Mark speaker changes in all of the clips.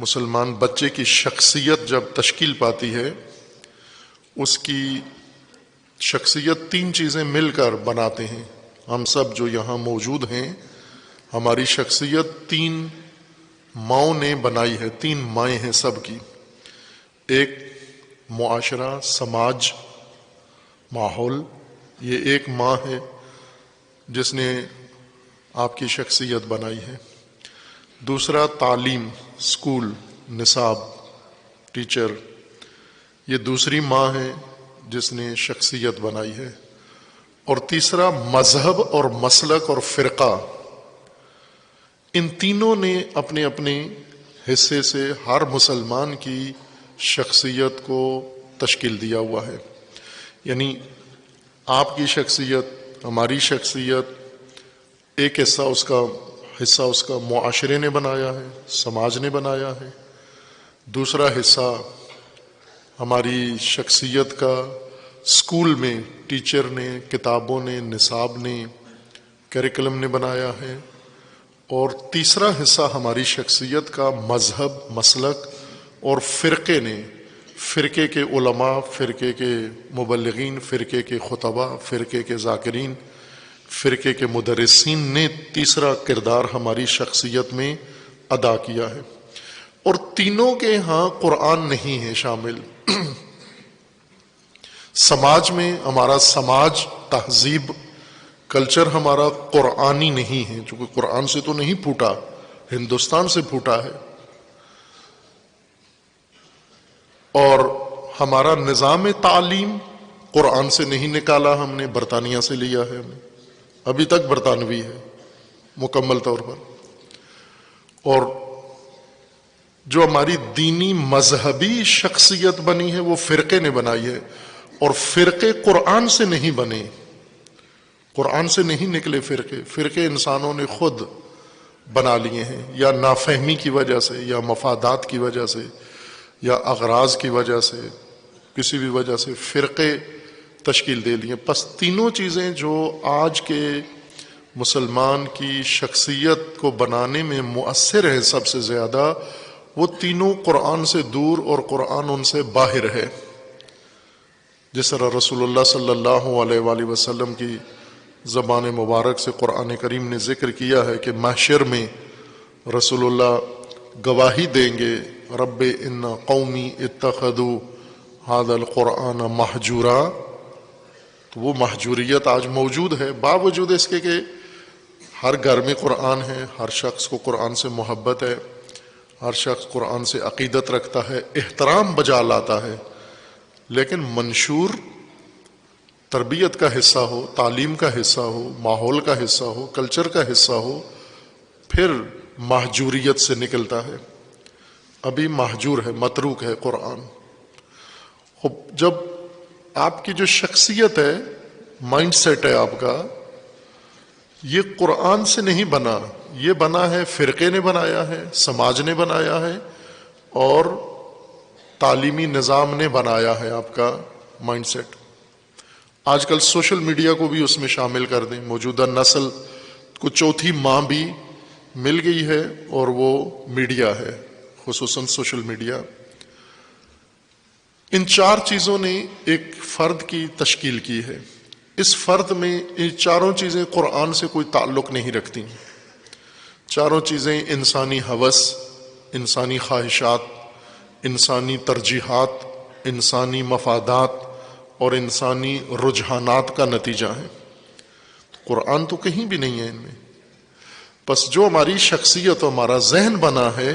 Speaker 1: مسلمان بچے کی شخصیت جب تشکیل پاتی ہے، اس کی شخصیت 3 چیزیں مل کر بناتے ہیں۔ ہم سب جو یہاں موجود ہیں، ہماری شخصیت 3 ماؤں نے بنائی ہے، 3 مائیں ہیں سب کی۔ ایک معاشرہ، سماج، ماحول، یہ ایک ماں ہے جس نے آپ کی شخصیت بنائی ہے۔ دوسرا تعلیم، اسکول، نصاب، ٹیچر، یہ دوسری ماں ہے جس نے شخصیت بنائی ہے۔ اور تیسرا مذہب اور مسلک اور فرقہ، ان تینوں نے اپنے اپنے حصے سے ہر مسلمان کی شخصیت کو تشکیل دیا ہوا ہے۔ یعنی آپ کی شخصیت، ہماری شخصیت، ایک حصہ اس کا معاشرے نے بنایا ہے، سماج نے بنایا ہے۔ دوسرا حصہ ہماری شخصیت کا اسکول میں ٹیچر نے، کتابوں نے، نصاب نے، کریکلم نے بنایا ہے۔ اور تیسرا حصہ ہماری شخصیت کا مذہب، مسلک اور فرقے نے، فرقے کے علماء، فرقے کے مبلغین، فرقے کے خطباء، فرقے کے ذاکرین، فرقے کے مدرسین نے تیسرا کردار ہماری شخصیت میں ادا کیا ہے۔ اور تینوں کے ہاں قرآن نہیں ہے شامل۔ سماج میں ہمارا سماج، تہذیب، کلچر ہمارا قرآنی نہیں ہے، چونکہ قرآن سے تو نہیں پھوٹا، ہندوستان سے پھوٹا ہے۔ اور ہمارا نظام تعلیم قرآن سے نہیں نکالا ہم نے، برطانیہ سے لیا ہے، ہم نے ابھی تک برطانوی ہے مکمل طور پر۔ اور جو ہماری دینی مذہبی شخصیت بنی ہے وہ فرقے نے بنائی ہے، اور فرقے قرآن سے نہیں بنے، قرآن سے نہیں نکلے فرقے انسانوں نے خود بنا لیے ہیں، یا نافہمی کی وجہ سے، یا مفادات کی وجہ سے، یا اغراض کی وجہ سے، کسی بھی وجہ سے فرقے تشکیل دے لیے۔ پس تینوں چیزیں جو آج کے مسلمان کی شخصیت کو بنانے میں مؤثر ہے سب سے زیادہ، وہ تینوں قرآن سے دور اور قرآن ان سے باہر ہے۔ جس طرح رسول اللہ صلی اللہ علیہ وآلہ وسلم کی زبان مبارک سے قرآن کریم نے ذکر کیا ہے کہ محشر میں رسول اللہ گواہی دیں گے، رب ان قومی اتخذوا ھذا القرآن مہجورا۔ تو وہ محجوریت آج موجود ہے، باوجود اس کے کہ ہر گھر میں قرآن ہے، ہر شخص کو قرآن سے محبت ہے، ہر شخص قرآن سے عقیدت رکھتا ہے، احترام بجا لاتا ہے، لیکن منشور تربیت کا حصہ ہو، تعلیم کا حصہ ہو، ماحول کا حصہ ہو، کلچر کا حصہ ہو، پھر محجوریت سے نکلتا ہے۔ ابھی محجور ہے، متروک ہے قرآن۔ جب آپ کی جو شخصیت ہے، مائنڈ سیٹ ہے آپ کا، یہ قرآن سے نہیں بنا، یہ بنا ہے، فرقے نے بنایا ہے، سماج نے بنایا ہے، اور تعلیمی نظام نے بنایا ہے آپ کا مائنڈ سیٹ۔ آج کل سوشل میڈیا کو بھی اس میں شامل کر دیں، موجودہ نسل کو چوتھی ماں بھی مل گئی ہے، اور وہ میڈیا ہے، خصوصاً سوشل میڈیا۔ ان 4 چیزوں نے ایک فرد کی تشکیل کی ہے۔ اس فرد میں یہ چاروں چیزیں قرآن سے کوئی تعلق نہیں رکھتی۔ چاروں چیزیں انسانی ہوس، انسانی خواہشات، انسانی ترجیحات، انسانی مفادات اور انسانی رجحانات کا نتیجہ ہے۔ قرآن تو کہیں بھی نہیں ہے ان میں۔ پس جو ہماری شخصیت، ہمارا ذہن بنا ہے،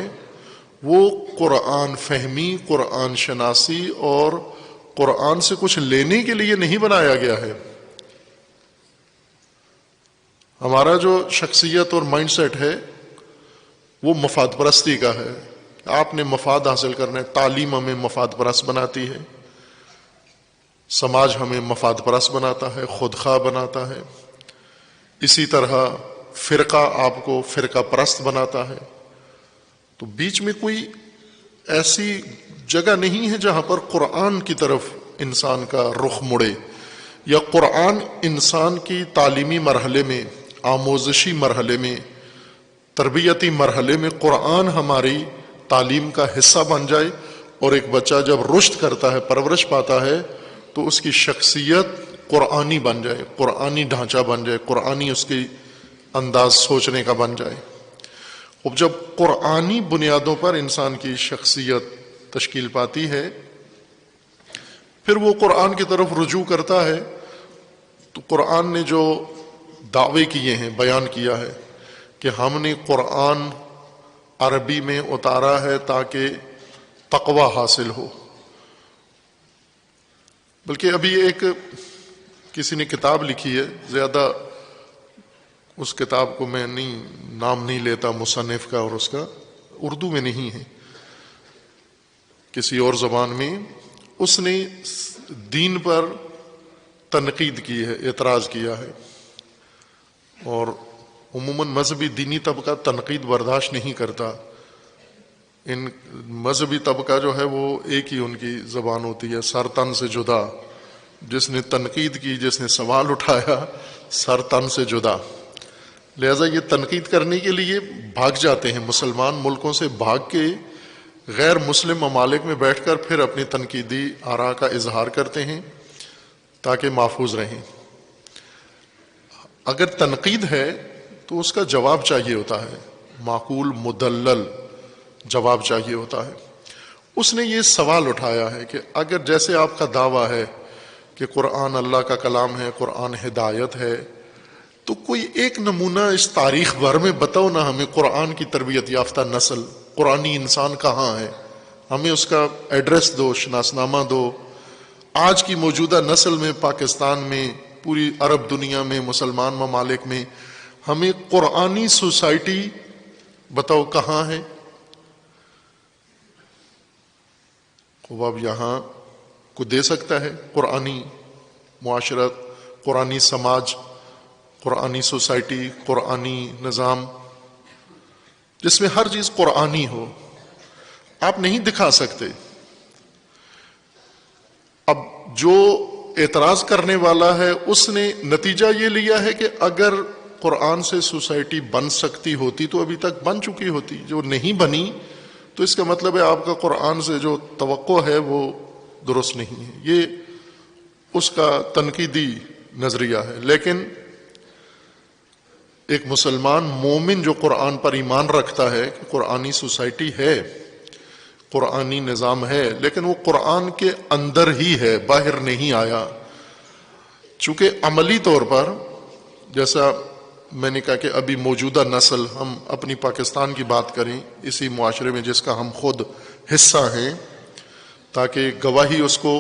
Speaker 1: وہ قرآن فہمی، قرآن شناسی اور قرآن سے کچھ لینے کے لیے نہیں بنایا گیا ہے۔ ہمارا جو شخصیت اور مائنڈ سیٹ ہے وہ مفاد پرستی کا ہے۔ آپ نے مفاد حاصل کرنا ہے، تعلیم ہمیں مفاد پرست بناتی ہے، سماج ہمیں مفاد پرست بناتا ہے، خودخواہ بناتا ہے، اسی طرح فرقہ آپ کو فرقہ پرست بناتا ہے۔ تو بیچ میں کوئی ایسی جگہ نہیں ہے جہاں پر قرآن کی طرف انسان کا رخ مڑے، یا قرآن انسان کی تعلیمی مرحلے میں، آموزشی مرحلے میں، تربیتی مرحلے میں قرآن ہماری تعلیم کا حصہ بن جائے، اور ایک بچہ جب رشد کرتا ہے، پرورش پاتا ہے، تو اس کی شخصیت قرآنی بن جائے، قرآنی ڈھانچہ بن جائے، قرآنی اس کی انداز سوچنے کا بن جائے۔ اب جب قرآنی بنیادوں پر انسان کی شخصیت تشکیل پاتی ہے، پھر وہ قرآن کی طرف رجوع کرتا ہے، تو قرآن نے جو دعوے کیے ہیں، بیان کیا ہے کہ ہم نے قرآن عربی میں اتارا ہے تاکہ تقوی حاصل ہو۔ بلکہ ابھی ایک کسی نے کتاب لکھی ہے، زیادہ اس کتاب کو میں نام نہیں لیتا مصنف کا، اور اس کا اردو میں نہیں ہے، کسی اور زبان میں، اس نے دین پر تنقید کی ہے، اعتراض کیا ہے، اور عموماً مذہبی دینی طبقہ تنقید برداشت نہیں کرتا۔ ان مذہبی طبقہ جو ہے وہ ایک ہی ان کی زبان ہوتی ہے، سر تن سے جدا۔ جس نے تنقید کی، جس نے سوال اٹھایا، سر تن سے جدا۔ لہذا یہ تنقید کرنے کے لیے بھاگ جاتے ہیں، مسلمان ملکوں سے بھاگ کے غیر مسلم ممالک میں بیٹھ کر پھر اپنی تنقیدی آراء کا اظہار کرتے ہیں تاکہ محفوظ رہیں۔ اگر تنقید ہے تو اس کا جواب چاہیے ہوتا ہے، معقول مدلل جواب چاہیے ہوتا ہے۔ اس نے یہ سوال اٹھایا ہے کہ اگر جیسے آپ کا دعویٰ ہے کہ قرآن اللہ کا کلام ہے، قرآن ہدایت ہے، تو کوئی ایک نمونہ اس تاریخ بھر میں بتاؤ نا ہمیں، قرآن کی تربیت یافتہ نسل، قرآنی انسان کہاں ہے، ہمیں اس کا ایڈریس دو، شناسنامہ دو۔ آج کی موجودہ نسل میں، پاکستان میں، پوری عرب دنیا میں، مسلمان ممالک میں، ہمیں قرآنی سوسائٹی بتاؤ کہاں ہے۔ اب یہاں کو دے سکتا ہے قرآنی معاشرت، قرآنی سماج، قرآنی سوسائٹی، قرآنی نظام جس میں ہر چیز قرآنی ہو؟ آپ نہیں دکھا سکتے۔ اب جو اعتراض کرنے والا ہے اس نے نتیجہ یہ لیا ہے کہ اگر قرآن سے سوسائٹی بن سکتی ہوتی تو ابھی تک بن چکی ہوتی، جو نہیں بنی تو اس کا مطلب ہے آپ کا قرآن سے جو توقع ہے وہ درست نہیں ہے۔ یہ اس کا تنقیدی نظریہ ہے۔ لیکن ایک مسلمان مومن جو قرآن پر ایمان رکھتا ہے کہ قرآنی سوسائٹی ہے، قرآنی نظام ہے، لیکن وہ قرآن کے اندر ہی ہے، باہر نہیں آیا۔ چونکہ عملی طور پر، جیسا میں نے کہا کہ ابھی موجودہ نسل، ہم اپنی پاکستان کی بات کریں، اسی معاشرے میں جس کا ہم خود حصہ ہیں، تاکہ گواہی اس کو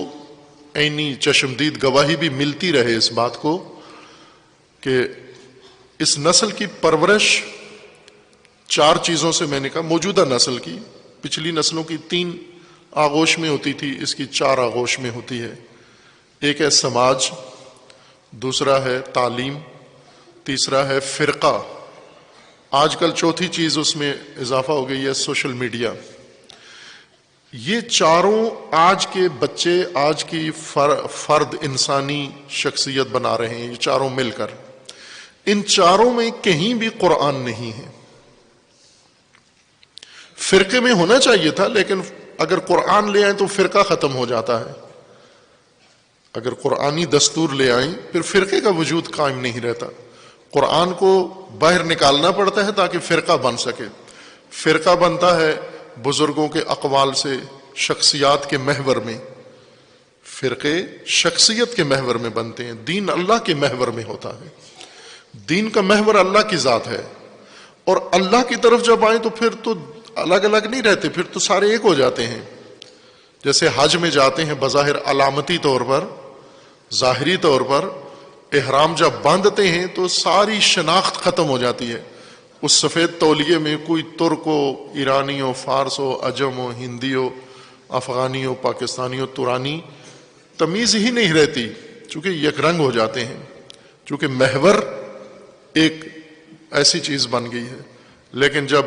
Speaker 1: عینی چشمدید گواہی بھی ملتی رہے اس بات کو کہ اس نسل کی پرورش 4 چیزوں سے، میں نے کہا موجودہ نسل کی، پچھلی نسلوں کی 3 آغوش میں ہوتی تھی، اس کی 4 آغوش میں ہوتی ہے۔ ایک ہے سماج، دوسرا ہے تعلیم، تیسرا ہے فرقہ، آج کل چوتھی چیز اس میں اضافہ ہو گئی ہے سوشل میڈیا۔ یہ چاروں آج کے بچے، آج کی فرد انسانی شخصیت بنا رہے ہیں، یہ چاروں مل کر۔ ان چاروں میں کہیں بھی قرآن نہیں ہے۔ فرقے میں ہونا چاہیے تھا، لیکن اگر قرآن لے آئیں تو فرقہ ختم ہو جاتا ہے۔ اگر قرآنی دستور لے آئیں پھر فرقے کا وجود قائم نہیں رہتا۔ قرآن کو باہر نکالنا پڑتا ہے تاکہ فرقہ بن سکے۔ فرقہ بنتا ہے بزرگوں کے اقوال سے، شخصیات کے محور میں۔ فرقے شخصیت کے محور میں بنتے ہیں، دین اللہ کے محور میں ہوتا ہے۔ دین کا محور اللہ کی ذات ہے، اور اللہ کی طرف جب آئیں تو پھر تو الگ الگ نہیں رہتے، پھر تو سارے ایک ہو جاتے ہیں۔ جیسے حج میں جاتے ہیں، بظاہر علامتی طور پر، ظاہری طور پر احرام جب باندھتے ہیں تو ساری شناخت ختم ہو جاتی ہے۔ اس سفید تولیے میں کوئی ترک ہو، ایرانی ہو، فارس ہو، عجم ہو، ہندی ہو، افغانی ہو، پاکستانی ہو، ترانی، تمیز ہی نہیں رہتی، چونکہ یک رنگ ہو جاتے ہیں، چونکہ محور ایک ایسی چیز بن گئی ہے۔ لیکن جب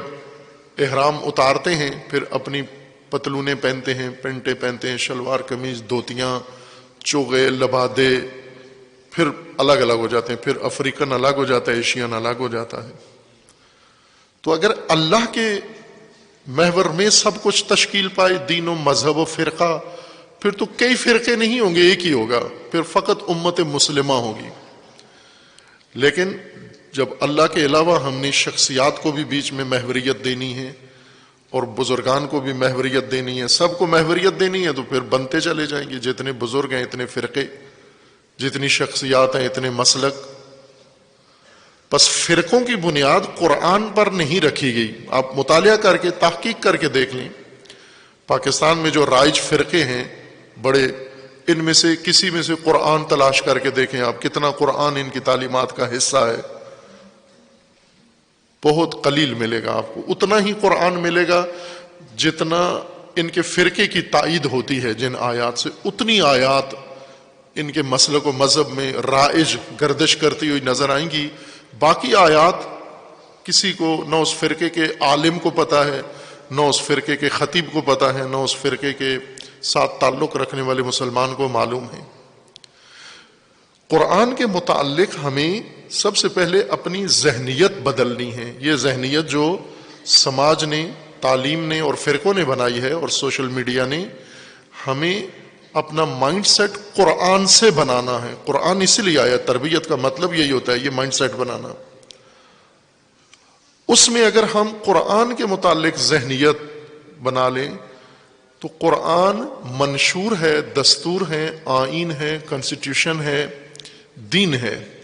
Speaker 1: احرام اتارتے ہیں پھر اپنی پتلونیں پہنتے ہیں، پینٹیں پہنتے ہیں، شلوار قمیض، دھوتیاں، چوغے، لبادے، پھر الگ الگ ہو جاتے ہیں، پھر افریقن الگ ہو جاتا ہے، ایشین الگ ہو جاتا ہے۔ تو اگر اللہ کے محور میں سب کچھ تشکیل پائے، دین و مذہب و فرقہ، پھر تو کئی فرقے نہیں ہوں گے، ایک ہی ہوگا، پھر فقط امت مسلمہ ہوگی۔ لیکن جب اللہ کے علاوہ ہم نے شخصیات کو بھی بیچ میں محوریت دینی ہے اور بزرگان کو بھی محوریت دینی ہے، سب کو محوریت دینی ہے، تو پھر بنتے چلے جائیں گے، جتنے بزرگ ہیں اتنے فرقے، جتنی شخصیات ہیں اتنے مسلک۔ پس فرقوں کی بنیاد قرآن پر نہیں رکھی گئی۔ آپ مطالعہ کر کے تحقیق کر کے دیکھ لیں، پاکستان میں جو رائج فرقے ہیں بڑے، ان میں سے کسی میں سے قرآن تلاش کر کے دیکھیں آپ، کتنا قرآن ان کی تعلیمات کا حصہ ہے؟ بہت قلیل ملے گا آپ کو۔ اتنا ہی قرآن ملے گا جتنا ان کے فرقے کی تائید ہوتی ہے جن آیات سے، اتنی آیات ان کے مسلک و مذہب میں رائج گردش کرتی ہوئی نظر آئیں گی۔ باقی آیات کسی کو نہ اس فرقے کے عالم کو پتہ ہے، نہ اس فرقے کے خطیب کو پتہ ہے، نہ اس فرقے کے ساتھ تعلق رکھنے والے مسلمان کو معلوم ہے۔ قرآن کے متعلق ہمیں سب سے پہلے اپنی ذہنیت بدلنی ہے۔ یہ ذہنیت جو سماج نے، تعلیم نے اور فرقوں نے بنائی ہے اور سوشل میڈیا نے، ہمیں اپنا مائنڈ سیٹ قرآن سے بنانا ہے۔ قرآن اسی لیے آیا، تربیت کا مطلب یہی ہوتا ہے، یہ مائنڈ سیٹ بنانا۔ اس میں اگر ہم قرآن کے متعلق ذہنیت بنا لیں تو قرآن منشور ہے، دستور ہے، آئین ہے، کنسٹیٹیوشن ہے، دین ہے،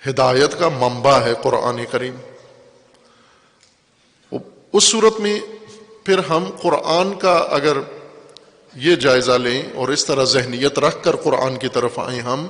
Speaker 1: ہدایت کا منبع ہے قرآن کریم۔ اس صورت میں پھر ہم قرآن کا اگر یہ جائزہ لیں اور اس طرح ذہنیت رکھ کر قرآن کی طرف آئیں ہم،